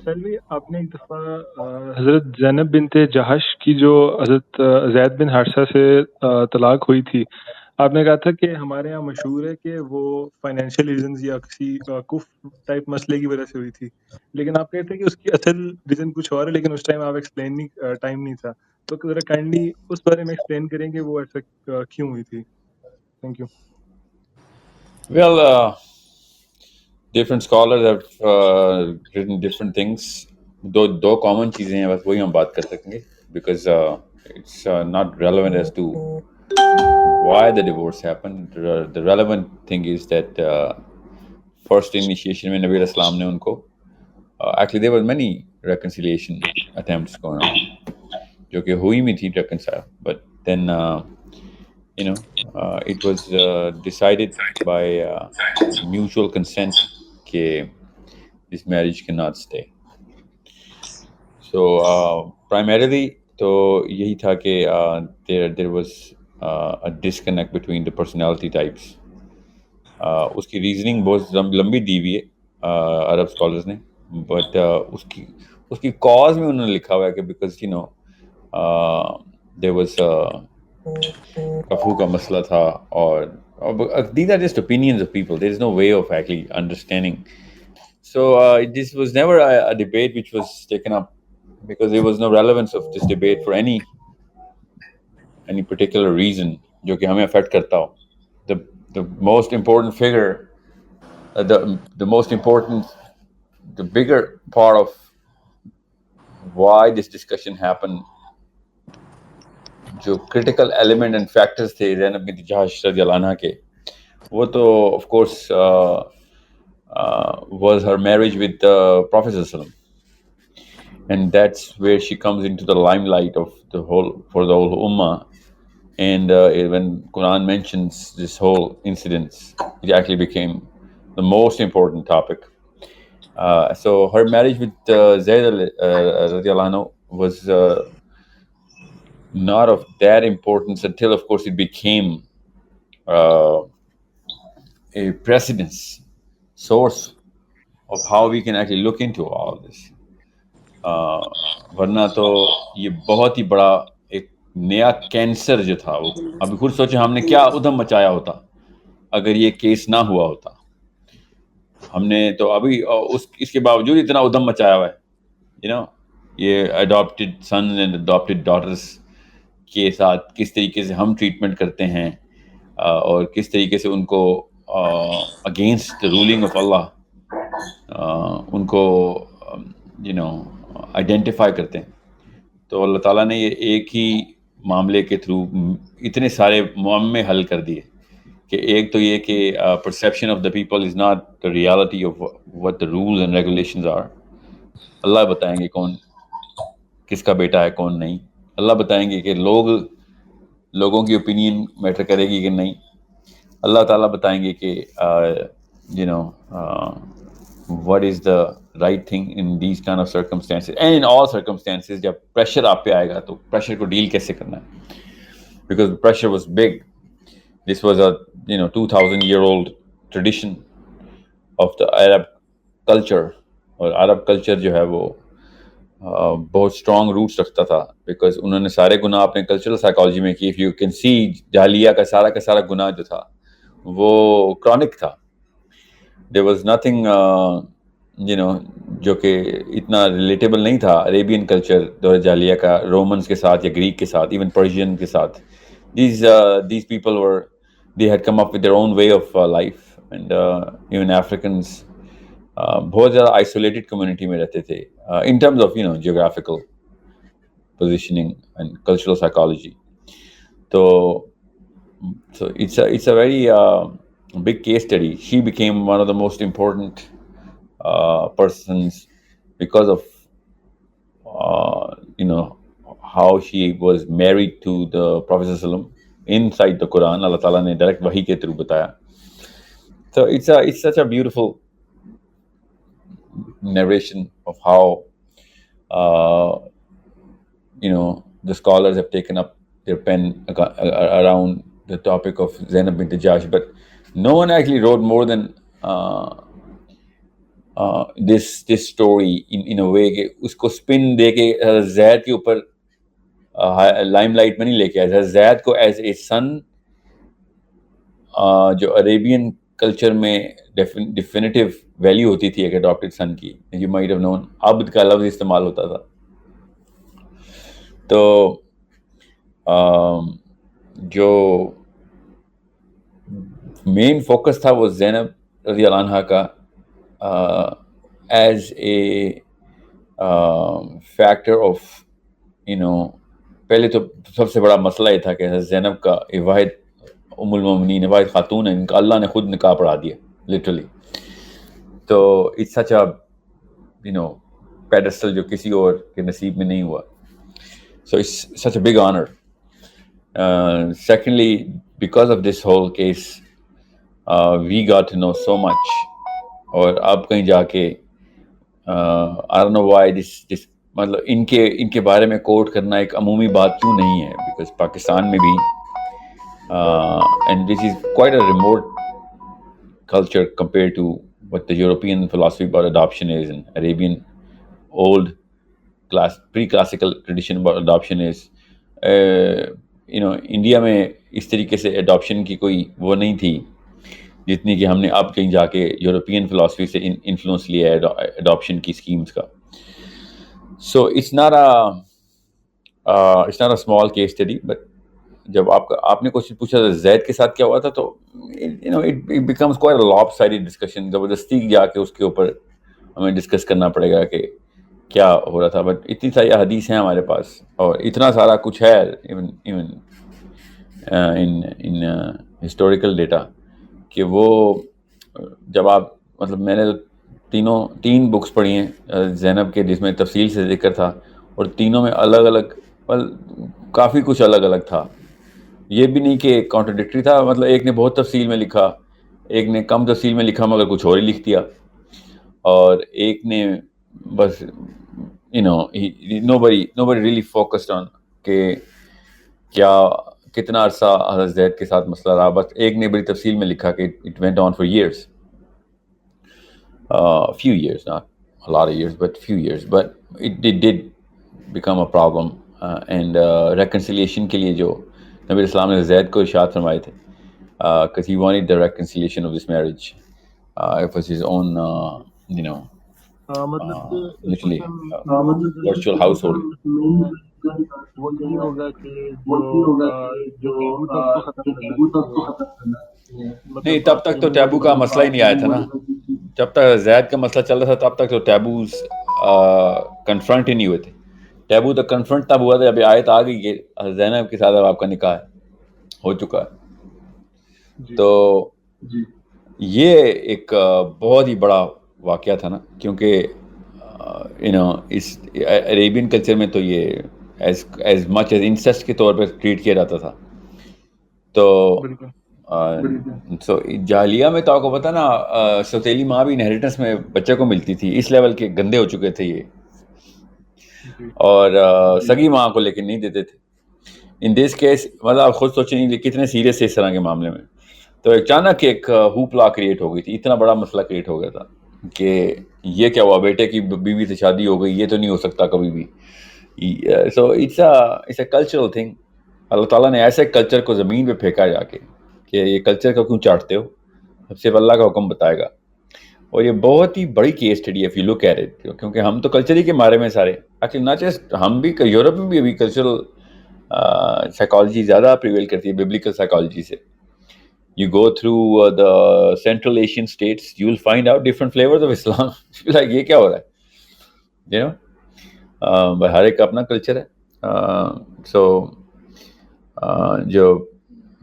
سلوی آپ نے ایک دفعہ حضرت زینب بنت جہش کی جو حضرت زید بن حارثہ سے طلاق ہوئی تھی، آپ نے کہا تھا کہ ہمارے یہاں مشہور ہے کہ وہ فائنینشیل ریزنز یا کسی کف ٹائپ مسئلے کی وجہ سے ہوئی تھی، لیکن آپ کہتے ہیں کہ اس کی اصل ریزن کچھ اور ہے، لیکن اس ٹائم آپ ایکسپلین نہیں ٹائم نہیں تھا، تو ذرا کائنڈلی اس بارے میں ایکسپلین کریں کہ وہ ایسا کیوں ہوئی تھی. Thank you. Well, different scholars have written different things. دو common چیزیں ہیں، بس وہی ہم بات کر سکیں گے because it's not relevant as to why the divorce happened. The relevant thing is that first initiation میں نبی علیہ السلام نے ان کو actually there were many reconciliation attempts going on جو کہ ہوئی میں تھی reconcile, but then it was decided by mutual consent کہ this marriage cannot stay. So primarily تو یہی تھا کہ there was a disconnect between the personality types. اس کی ریزننگ بہت لمبی دی ہوئی ہے عرب اسکالرز نے، بٹ اس کی کاز میں انہوں نے لکھا ہوا ہے کہ بیکاز there was کفو کا مسئلہ تھا، اور these are just opinions of people. There is no way of actually understanding. So this was never a debate which was taken up because there was no relevance of this debate for any particular reason جو کہ ہمیں effect کرتا ہو. The most important figure, the most important, the bigger part of why this discussion happened, جو critical element and factors تھے زینب بنت جہش رضی اللہ عنہ کے، وہ تو of course was her marriage with the Prophet sallallahu alaihi wasallam. And that's where she comes into the limelight of for the whole ummah. And when Quran mentions this whole incident, it actually became the most important topic. So her marriage with Zayd radiallahu anhu was not of that importance until, of course, it became a precedence source of how we can actually look into all this. ورنہ تو یہ بہت ہی بڑا ایک نیا cancer جو تھا، وہ ابھی خود سوچیں ہم نے کیا ادھم مچایا ہوتا اگر یہ کیس نہ ہوا ہوتا. ہم نے تو ابھی اس کے باوجود اتنا ادھم مچایا ہوا ہے، یہ adopted son and adopted daughters کے ساتھ کس طریقے سے ہم ٹریٹمنٹ کرتے ہیں، اور کس طریقے سے ان کو اگینسٹ رولنگ آف اللہ ان کو آئیڈینٹیفائی کرتے ہیں. تو اللہ تعالیٰ نے یہ ایک ہی معاملے کے تھرو اتنے سارے معمے حل کر دیے کہ ایک تو یہ کہ perception of the people is not the reality of what the rules and regulations are. Allah بتائیں گے کون کس کا بیٹا ہے کون نہیں. اللہ بتائیں گے کہ لوگوں کی اوپینین میٹر کرے گی کہ نہیں. اللہ تعالیٰ بتائیں گے کہ what is the right thing in these kind of circumstances and in all circumstances. جب پریشر آپ پہ آئے گا تو پریشر کو ڈیل کیسے کرنا ہے، because the pressure was big. This was a 2000-year-old tradition of the Arab culture. اور عرب کلچر جو ہے وہ بہت اسٹرانگ روٹس رکھتا تھا، بیکاز انہوں نے سارے گناہ اپنے کلچرل سائیکالوجی میں کی. اف یو کین سی جاہلیہ کا سارا گناہ جو تھا وہ کرونک تھا. there was nothing جو کہ اتنا ریلیٹیبل نہیں تھا عربین کلچر دور جاہلیہ کا رومنس کے ساتھ یا گریک کے ساتھ، ایون پرشین کے ساتھ. these people they had come up with their own way of life. And even Africans بہت زیادہ آئسولیٹڈ کمیونٹی میں رہتے تھے in terms of geographical positioning and cultural psychology. So it's a very big case study. She became one of the most important persons because of how she was married to the Prophet sallallahu alaihi wasallam inside the Quran. Allah Ta'ala نے direct وحی کے through بتایا. So it's such a beautiful narration of how the scholars have taken up their pen around the topic of Zaynab Bint Jahsh, but no one actually wrote more than this story in a way کہ اس کو spin دے کے حضرت زید کے اوپر لائم light میں نہیں لے کے آئے. حضرت زید کو ایز اے سن جو عربین کلچر میں ڈیفینیٹیو ویلیو ہوتی تھی ایک اڈاپٹیڈ سن کی. یو مائٹ ہیو نون عبد کا لفظ استعمال ہوتا تھا. تو جو مین فوکس تھا وہ زینب رضی اللہ عنہا کا ایز اے فیکٹر آف پہلے تو سب سے بڑا مسئلہ یہ تھا کہ حضرت زینب کا واحد ام المومنین واحد خاتون ہے، ان کا اللہ نے خود نکاح پڑھا دیا لٹرلی. تو اٹس سچ اے پیڈسٹل جو کسی اور کے نصیب میں نہیں ہوا. So it's such a big honor. Secondly, because of this whole case, we got to know so much. اور اب کہیں جا کے I don't know why this مطلب ان کے بارے میں کوٹ کرنا ایک عمومی بات کیوں نہیں ہے. Because پاکستان میں بھی and this is quite a remote culture compared to what the European philosophy about adoption is and Arabian old pre-classical tradition about adoption is. India میں اس طریقے سے اڈاپشن کی کوئی وہ نہیں تھی جتنی کہ ہم نے اب کہیں جا کے یورپین فلاسفی سے انفلوئنس لیا ہے اڈاپشن کی اسکیمز کا. So it's not a small case study. But جب آپ نے کوشچن پوچھا زید کے ساتھ کیا ہوا تھا تو it becomes quite a lopsided discussion. زبردستی جا کے اس کے اوپر ہمیں ڈسکس کرنا پڑے گا کہ کیا ہو رہا تھا. بٹ اتنی ساری حدیث ہیں ہمارے پاس اور اتنا سارا کچھ ہے ایون ان ہسٹوریکل ڈیٹا کہ وہ جب آپ مطلب میں نے تین بکس پڑھی ہیں زینب کے جس میں تفصیل سے ذکر تھا اور تینوں میں الگ الگ کافی کچھ الگ الگ تھا. یہ بھی نہیں کہ کانٹرڈکٹری تھا. مطلب ایک نے بہت تفصیل میں لکھا، ایک نے کم تفصیل میں لکھا مگر کچھ اور ہی لکھ دیا، اور ایک نے بس nobody really focused on کہ کیا کتنا عرصہ حضرت زید کے ساتھ مسئلہ رہا. بس ایک نے بڑی تفصیل میں لکھا کہ it went on for years, few years, not a lot of years but few years, but it did become a problem. And reconciliation کے لیے جو نبی علیہ السلام نے زید کو ارشاد فرمائے تھے because he wanted the reconciliation of this marriage. It was his own literally virtual household. وہ یہی ہوگا کہ جو ٹیبو تھا اس کو ختم کرنا. نہیں، تب تک تو ٹیبو کا مسئلہ ہی نہیں آیا تھا نا. جب تک زید کا مسئلہ چل رہا تھا تب تک تو ٹیبوز کنفرنٹ ہی نہیں ہوئے تھے. ٹیبو تو کنفرنٹ تب ہوا تھا جب آیت آ گئی کہ زینب کے ساتھ اب آپ کا نکاح ہو چکا ہے. تو یہ ایک بہت ہی بڑا واقعہ تھا نا، کیونکہ اس عربین کلچر میں تو یہ ایز مچ ایز انسسٹ کے طور پہ ٹریٹ کیا جاتا تھا. تو جاہلیہ میں تو آپ کو پتا نا سوتیلی ماں بھی انہیریٹنس میں بچے کو ملتی تھی. اس لیول کے گندے ہو چکے تھے یہ، اور سگی ماں کو لیکن نہیں دیتے تھے. ان دس کیس مطلب آپ خود سوچیں کتنے سیریس تھے اس طرح کے معاملے میں. تو اچانک ایک ہوپلا کریٹ ہو گئی تھی، اتنا بڑا مسئلہ کریٹ ہو گیا تھا کہ یہ کیا ہوا، بیٹے کی بیوی سے شادی ہو گئی، یہ تو نہیں ہو سکتا کبھی بھی. So it's a cultural thing. Allah تعالیٰ نے ایسے کلچر کو زمین پہ پھینکا جا کے کہ یہ کلچر کو کیوں چاٹتے ہو، صرف اللہ کا حکم بتائے گا. اور یہ بہت ہی بڑی کیس اسٹڈی ہے if you look at it، کیونکہ ہم تو کلچر ہی کے مارے میں سارے ایکچولی ناٹ جسٹ ہم بھی، یورپ میں بھی ابھی کلچرل سائیکالوجی زیادہ پریویل کرتی ہے ببلیکل سائیکالوجی سے. You go through the Central Asian states, you will find out different flavors of Islam. Like یہ کیا ہو رہا ہے، ہر ایک کا اپنا کلچر ہے. سو جو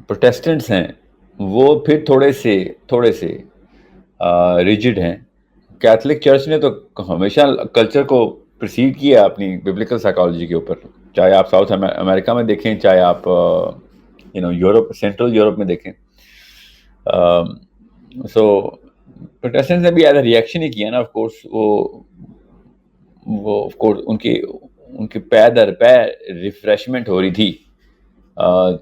پروٹیسٹنٹس ہیں وہ پھر تھوڑے سے ریجڈ ہیں. کیتھولک چرچ نے تو ہمیشہ کلچر کو پرسیڈ کیا اپنی ببلیکل سائیکالوجی کے اوپر، چاہے آپ ساؤتھ امریکہ میں دیکھیں، چاہے آپ یورپ سینٹرل یورپ میں دیکھیں. سو پروٹیسٹنٹس نے بھی ایز اے ریئیکشن ہی کیا نا. آف کورس وہ آف کورس ان کے پے در پے ریفریشمنٹ ہو رہی تھی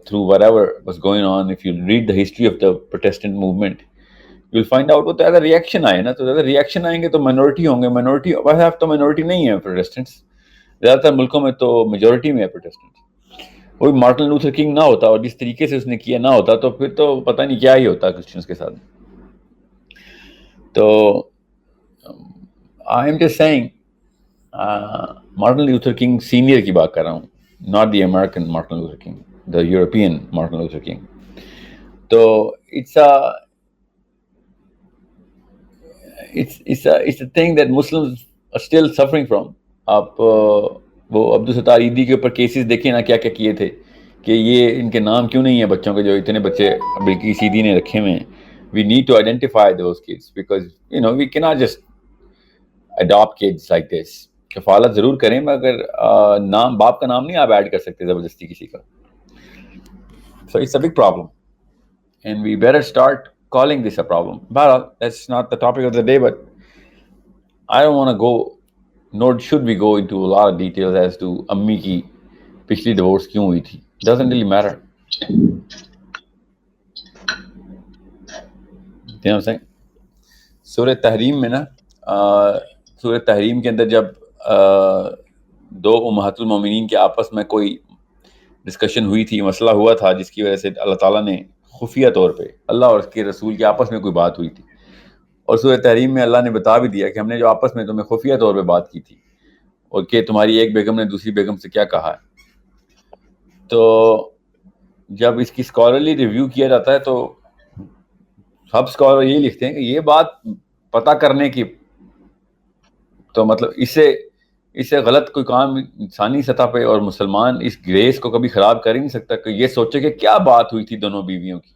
through whatever was going on. If you read the history of the Protestant movement, you'll find out وہ تو اگر ریئیکشن آئے نا، تو اگر ریئیکشن آئیں گے تو مائنورٹی ہوں گے. مائنورٹی تو مائنورٹی نہیں ہے پروٹیسٹنٹس، زیادہ تر ملکوں میں تو میجورٹی میں ہے پروٹیسٹنٹس. وہی مارٹن لوتھر کنگ نہ ہوتا اور جس طریقے سے اس نے کیا نہ ہوتا تو پھر تو پتہ نہیں کیا ہی ہوتا کرسچنس کے ساتھ. تو I'm just saying Martin Luther King senior کی بات کر رہا ہوں، not the American Martin Luther King, the European Martin Luther King. So it's a thing that Muslims are still suffering from. آپ وہ عبدالستار عیدی کے اوپر کیسز دیکھیں نا، کیا کیا کیے تھے کہ یہ ان کے نام کیوں نہیں ہیں بچوں کے، جو اتنے بچے امریکی سیدھی نے رکھے ہوئے ہیں. We need to identify those kids because we cannot just adopt kids like this. کفالت ضرور کریں مگر نام، باپ کا نام نہیں آپ ایڈ کر سکتے زبردستی کسی کا. So it's a big problem, and we better start calling this a problem. But that's not the topic of the day, but I don't want to go, nor should we go into a lot of details as to ammi ki pichli divorce kyun hui thi. Doesn't really matter. You know what I'm saying? سورہ تحریم میں نا، سورہ تحریم کے اندر جب دو امہات المومنین کے آپس میں کوئی ڈسکشن ہوئی تھی، مسئلہ ہوا تھا جس کی وجہ سے اللہ تعالیٰ نے خفیہ طور پہ اللہ اور اس کے رسول کے آپس میں کوئی بات ہوئی تھی، اور سورہ تحریم میں اللہ نے بتا بھی دیا کہ ہم نے جو آپس میں تمہیں خفیہ طور پہ بات کی تھی اور کہ تمہاری ایک بیگم نے دوسری بیگم سے کیا کہا ہے. تو جب اس کی اسکالرلی ریویو کیا جاتا ہے تو سب اسکالر یہی لکھتے ہیں کہ یہ بات پتہ کرنے کی، تو مطلب اس سے غلط کوئی کام انسانی سطح پہ اور مسلمان اس گریس کو کبھی خراب کر ہی نہیں سکتا کہ یہ سوچے کہ کیا بات ہوئی تھی دونوں بیویوں کی.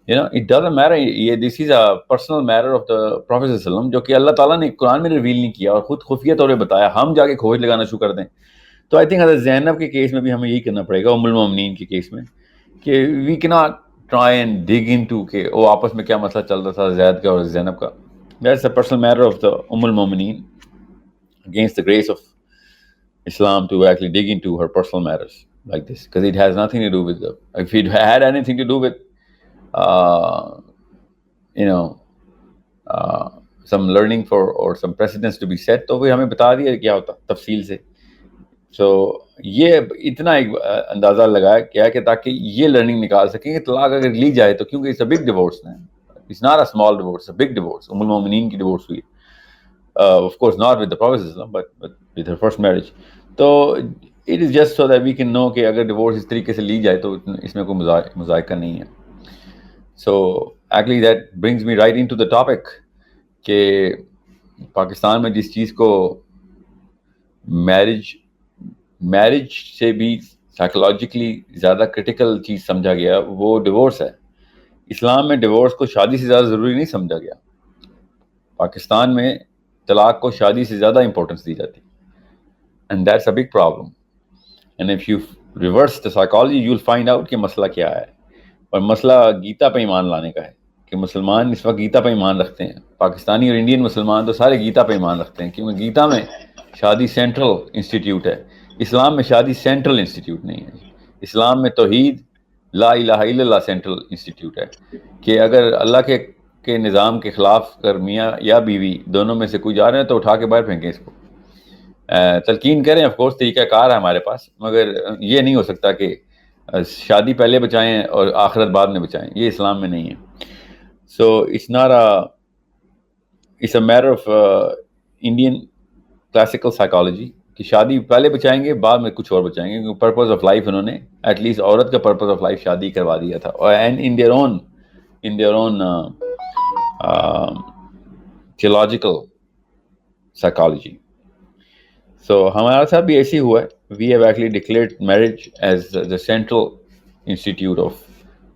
It doesn't matter. یہ this is a personal matter of the Prophet صلی اللہ علیہ وسلم، جو کہ اللہ تعالیٰ نے قرآن میں ریویل نہیں کیا اور خود خفیہ طور پہ بتایا. ہم جا کے کھوج لگانا شروع کر دیں تو آئی تھنک حضرت زینب کے کیس میں بھی ہمیں یہی کرنا پڑے گا، ام المومنین کے کیس میں، کہ وی cannot try and dig into کہ وہ آپس میں کیا مسئلہ چل رہا تھا زید کا اور زینب کا. That's a personal matter of the ام المومنین against the grace of Islam to actually dig into her personal matters like this, because it has nothing to do with if it had anything to do with some learning for or some precedents to be set, تو وہ ہمیں بتا دیا کیا ہوتا تفصیل سے. So یہ اتنا ایک اندازہ لگایا کیا کہ تاکہ یہ لرننگ نکال سکیں کہ طلاق اگر لی جائے تو، کیونکہ it's a big divorce نا، it's not a small divorce, it's a big divorce. ام المومنین کی ڈیورس ہوئی، of course not with the Prophet but with her first marriage. تو it is just so that we can know کہ اگر divorce اس طریقے سے لی جائے تو اس میں کوئی مذائقہ نہیں ہے. So actually that brings me right into the topic کہ پاکستان میں جس چیز کو میرج سے بھی سائیکولوجیکلی زیادہ کرٹیکل چیز سمجھا گیا وہ ڈیورس ہے. اسلام میں ڈیورس کو شادی سے زیادہ ضروری نہیں سمجھا گیا. پاکستان میں طلاق کو شادی سے زیادہ امپورٹنس دی جاتی، and that's a big problem. And if you reverse the psychology you'll find out کہ مسئلہ کیا ہے. اور مسئلہ گیتا پہ ایمان لانے کا ہے کہ مسلمان اس وقت گیتا پہ ایمان رکھتے ہیں. پاکستانی اور انڈین مسلمان تو سارے گیتا پہ ایمان رکھتے ہیں، کیونکہ گیتا میں شادی سینٹرل انسٹیٹیوٹ ہے. اسلام میں شادی سینٹرل انسٹیٹیوٹ نہیں ہے. اسلام میں توحید لا الہ الا اللہ سینٹرل انسٹیٹیوٹ ہے، کہ اگر اللہ کے نظام کے خلاف اگر میاں یا بیوی دونوں میں سے کوئی جا رہے ہیں تو اٹھا کے باہر پھینکیں اس کو. تلقین کریں، آف کورس طریقہ کار ہے ہمارے پاس، مگر یہ نہیں ہو سکتا کہ شادی پہلے بچائیں اور آخرت بعد میں بچائیں، یہ اسلام میں نہیں ہے. So it's a matter of Indian classical psychology کہ شادی پہلے بچائیں گے بعد میں کچھ اور بچائیں گے، کیونکہ پرپز آف لائف انہوں نے ایٹ لیسٹ عورت کا پرپز آف لائف شادی کروا دیا تھا. And in their own theological psychology. So ہمارا ساتھ بھی ایسے ہی ہوا ہے. We have actually declared marriage as the central institute of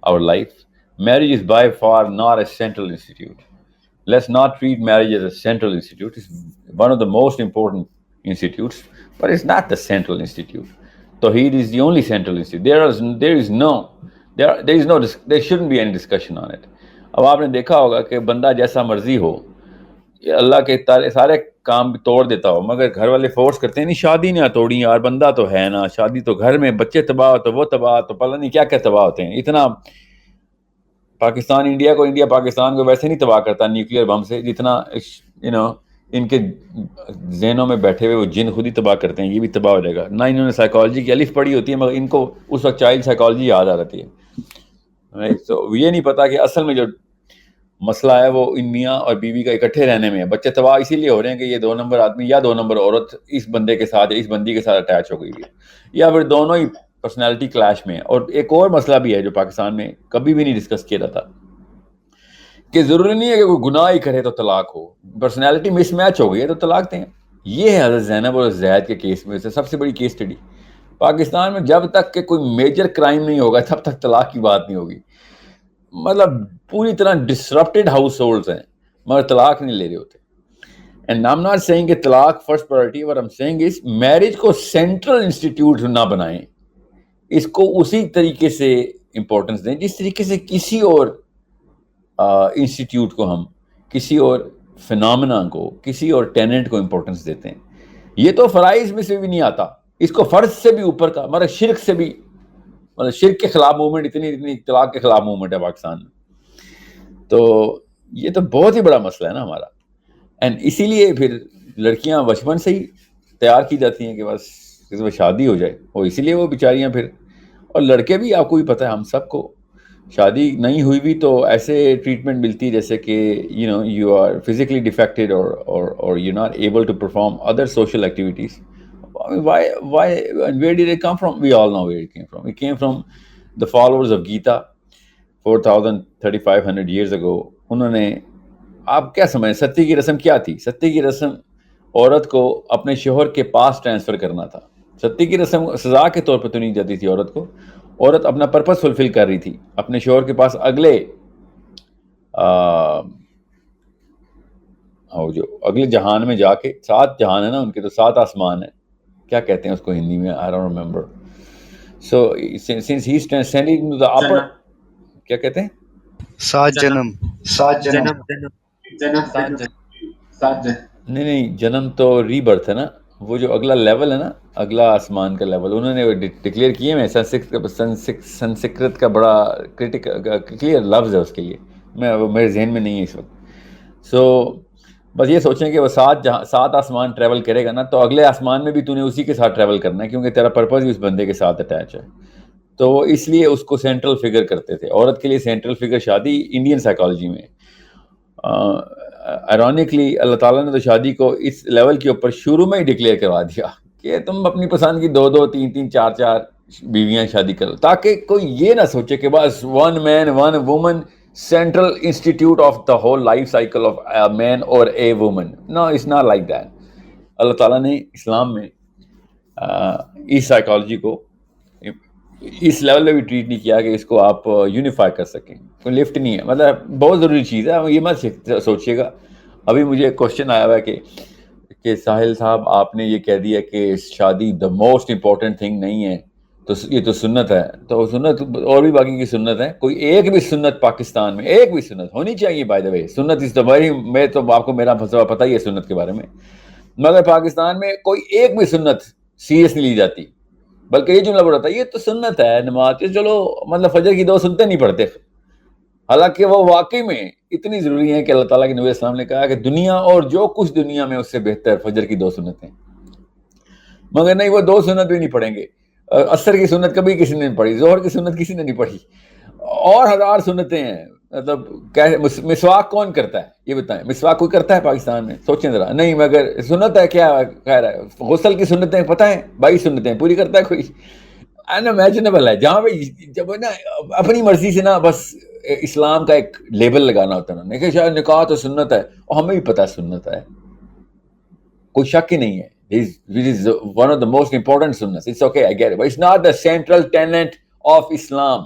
our life. Marriage is by far not a central institute. Let's not treat marriage as a central institute. It's one of the most important institutes, but it's not the central institute. Tawheed is the only central institute. There shouldn't be any discussion on it. اب آپ نے دیکھا ہوگا کہ بندہ جیسا مرضی ہو اللہ کے سارے کام توڑ دیتا ہو، مگر گھر والے فورس کرتے ہیں نہیں شادی نہ توڑی یار، بندہ تو ہے نا، شادی تو گھر میں، بچے تباہ تو وہ تباہ، تو پتہ نہیں کیا کیا تباہ ہوتے ہیں. اتنا پاکستان انڈیا پاکستان کو ویسے نہیں تباہ کرتا نیوکلیئر بم سے، جتنا ان کے ذہنوں میں بیٹھے ہوئے وہ جن خود ہی تباہ کرتے ہیں. یہ بھی تباہ ہو جائے گا. نہ انہوں نے سائیکالوجی کی الف پڑھی ہوتی ہے، مگر ان کو اس وقت چائلڈ سائیکالوجی یاد آ جاتی ہے. تو یہ نہیں پتا کہ اصل میں جو مسئلہ ہے وہ ان میاں اور بیوی کا اکٹھے رہنے میں ہے. بچے تباہ اسی لیے ہو رہے ہیں کہ یہ 2 نمبر آدمی یا 2 نمبر عورت اس بندے کے ساتھ یا اس بندی کے ساتھ اٹیچ ہو گئی ہے، یا پھر دونوں ہی پرسنالٹی کلیش میں ہے. اور ایک اور مسئلہ بھی ہے جو پاکستان میں کبھی بھی نہیں ڈسکس کیا جاتا، کہ ضروری نہیں ہے کہ کوئی گناہ ہی کرے تو طلاق ہو، پرسنالٹی مس میچ ہو گئی ہے تو طلاق دیں. یہ ہے حضرت زینب اور زید کے کیس میں سے سب سے بڑی کیس اسٹڈی. پاکستان میں جب تک کہ کوئی میجر کرائم نہیں ہوگا تب تک طلاق کی بات نہیں ہوگی. مطلب پوری طرح ڈسرپٹیڈ ہاؤس ہولڈز ہیں مگر طلاق نہیں لے رہے ہوتے. اینڈ I'm not saying کہ طلاق first priority, what I'm saying is marriage کو سینٹرل انسٹیٹیوٹ نہ بنائیں، اس کو اسی طریقے سے امپورٹنس دیں جس طریقے سے کسی اور انسٹیٹیوٹ کو ہم کسی اور فنامنا کو، کسی اور ٹیننٹ کو امپورٹنس دیتے ہیں. یہ تو فرائض میں سے بھی نہیں آتا، اس کو فرض سے بھی اوپر کا، مگر شرک سے بھی، مطلب شرک کے خلاف موومنٹ اتنی طلاق کے خلاف موومنٹ ہے پاکستان میں. تو یہ تو بہت ہی بڑا مسئلہ ہے نا ہمارا. اینڈ اسی لیے پھر لڑکیاں بچپن سے ہی تیار کی جاتی ہیں کہ بس اس میں شادی ہو جائے، اور اسی لیے وہ بیچاریاں پھر، اور لڑکے بھی آپ کو بھی پتہ ہے ہم سب کو، شادی نہیں ہوئی بھی تو ایسے ٹریٹمنٹ ملتی ہے جیسے کہ یو آر فزیکلی ڈیفیکٹڈ اور you not able to perform other social activities. Why and where did it come from? We all know where it came from. It came from the followers of Gita 4,500 years ago. انہوں نے، آپ کیا سمجھیں ستی کی رسم کیا تھی؟ ستی کی رسم عورت کو اپنے شوہر کے پاس ٹرانسفر کرنا تھا. ستی کی رسم سزا کے طور پہ تو نہیں جاتی تھی عورت کو، عورت اپنا پرپس فلفل کر رہی تھی اپنے شوہر کے پاس اگلے جہان میں جا کے. 7 جہان ہے نا ان کے، تو 7 آسمان ہیں، کیا کہتے ہیں اس کو ہندی میں؟ I don't remember. So since he's transcending into the upper، کیا کہتے ہیں؟ 7 جنم. نہیں جنم تو ری برتھ ہے نا، وہ جو اگلا لیول ہے نا، اگلا آسمان کا لیول انہوں نے ڈکلیئر کیے ہیں. سنسکرت کا بڑا کلیئر لفظ ہے اس کے لیے، وہ میرے ذہن میں نہیں ہے اس وقت. سو بس یہ سوچیں کہ وہ 7 آسمان ٹریول کرے گا نا، تو اگلے آسمان میں بھی تو نے اسی کے ساتھ ٹریول کرنا ہے، کیونکہ تیرا پرپز بھی اس بندے کے ساتھ اٹیچ ہے. تو اس لیے اس کو سینٹرل فگر کرتے تھے. عورت کے لیے سینٹرل فگر شادی انڈین سائیکالوجی میں. آئرونکلی اللہ تعالیٰ نے تو شادی کو اس لیول کے اوپر شروع میں ہی ڈکلیئر کروا دیا کہ تم اپنی پسند کی 2 3 4 بیویاں شادی کرو، تاکہ کوئی یہ نہ سوچے کہ بس 1 man 1 woman central institute of the whole life cycle of a man اور a woman. No, it's not like that. Allah تعالیٰ نے اسلام میں اس سائیکالوجی کو اس لیول میں بھی ٹریٹ نہیں کیا کہ اس کو آپ یونیفائی کر سکیں. کوئی لفٹ نہیں ہے، مطلب بہت ضروری چیز ہے. یہ مت سوچیے گا. ابھی مجھے ایک کوشچن آیا ہوا ہے کہ ساحل صاحب آپ نے یہ کہہ دیا کہ شادی دا موسٹ امپورٹنٹ تھنگ نہیں ہے، تو یہ تو سنت ہے. تو سنت اور بھی باقی کی سنت ہے، کوئی ایک بھی سنت پاکستان میں ایک بھی سنت ہونی چاہیے. بائی دا وے سنت از دا ویری، میں تو آپ کو میرا فلسفہ پتہ ہی ہے سنت کے بارے میں، مگر پاکستان میں کوئی ایک بھی سنت سیریس نہیں لی جاتی. بلکہ یہ جملہ بڑھتا ہے یہ تو سنت ہے نماز، چلو مطلب فجر کی 2 سنتیں نہیں پڑھتے، حالانکہ وہ واقعی میں اتنی ضروری ہیں کہ اللہ تعالیٰ کے نبی السلام نے کہا کہ دنیا اور جو کچھ دنیا میں اس سے بہتر فجر کی 2 سنتیں. مگر نہیں، وہ 2 سنت بھی نہیں پڑھیں گے. عصر کی سنت کبھی کسی نے نہیں پڑھی، ظہر کی سنت کسی نے نہیں پڑھی، اور 1000 سنتیں ہیں. مطلب مسواک کون کرتا ہے یہ بتائیں؟ مسواک کوئی کرتا ہے پاکستان میں؟ سوچیں ذرا. نہیں، مگر سنت ہے کیا کہہ رہا ہے؟ غسل کی سنتیں پتہ ہیں؟ 22 سنتیں پوری کرتا ہے کوئی؟ انمیجنیبل ہے. جہاں پہ جب نا اپنی مرضی سے نا بس اسلام کا ایک لیبل لگانا ہوتا ہے انہوں نے کہ شاید نکاح تو سنت ہے، اور ہمیں بھی پتہ ہے سنت ہے، کوئی شک ہی نہیں ہے. This is one of the most important sunnahs. It's okay, I get it. But it's not the central tenet of Islam.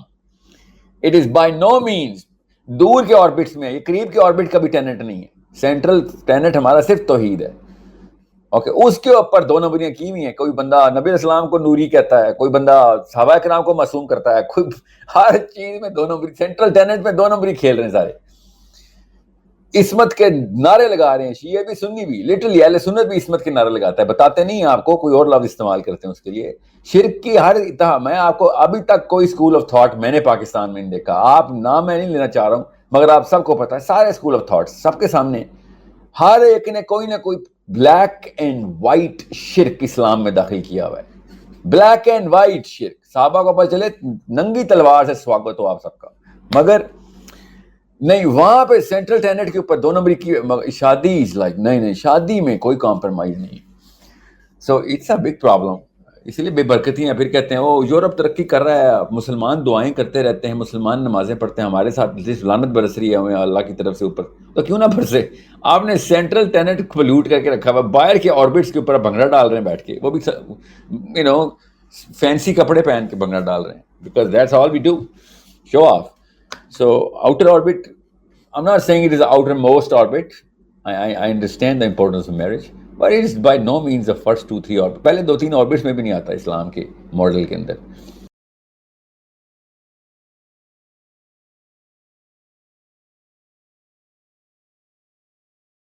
It is by no means. دور کے آربٹس میں، یہ قریب کے آربٹ کا بھی ٹینٹ نہیں ہے. سینٹرل ٹینٹ ہمارا صرف توحید ہے. اوکے، اس کے اوپر 2 نمبریاں کی ہوئی ہیں. کوئی بندہ نبی السلام کو نوری کہتا ہے، کوئی بندہ صحابہ کرام کو معصوم کرتا ہے، کوئی ہر چیز میں 2 نمبری. سینٹرل ٹینٹ میں 2 نمبری کھیل رہے ہیں سارے. عصمت کے نعرے لگا رہے ہیں، شیعہ بھی سنی بھی، لٹرلی اہل سنت بھی عصمت کے نعرے لگاتا ہے، بتاتے نہیں آپ کو، کوئی اور لفظ استعمال کرتے ہیں اس کے لیے. شرک کی ہر انتہا، میں آپ کو ابھی تک کوئی اسکول آف تھاٹ میں نے پاکستان میں نہیں دیکھا. آپ نام میں نہیں لینا چاہ رہا ہوں، مگر آپ سب کو پتا ہے، سارے اسکول آف تھاٹ سب کے سامنے، ہر ایک نے کوئی نہ کوئی بلیک اینڈ وائٹ شرک اسلام میں داخل کیا ہوا ہے. بلیک اینڈ وائٹ شرک، صحابہ کو پتہ چلے ننگی تلوار سے سواگت ہو آپ سب کا، مگر نہیں، وہاں پہ سینٹرل ٹینٹ کے اوپر 2 نمبر کی شادی از لائک نہیں، شادی میں کوئی کمپرومائز نہیں. So it's a big problem. اس لیے بے برکتی ہیں. پھر کہتے ہیں وہ یورپ ترقی کر رہا ہے، مسلمان دعائیں کرتے رہتے ہیں، مسلمان نمازیں پڑھتے ہیں، ہمارے ساتھ لعنت برس رہی ہے ہمیں اللہ کی طرف سے اوپر. تو کیوں نہ برسے؟ آپ نے سینٹرل ٹینٹ پلیوٹ کر کے رکھا ہوا، باہر کے آربٹس کے اوپر بھنگڑا ڈال رہے ہیں بیٹھ کے، وہ بھی فینسی کپڑے پہن کے بھنگڑا ڈال رہے ہیں، because that's all we do, show off. So outer orbit, I'm not saying it is the outermost orbit. I understand the importance of marriage, but it is by no means the first 2-3 orbit. پہلے 2-3 orbits میں بھی نہیں آتا اسلام کے model کے اندر.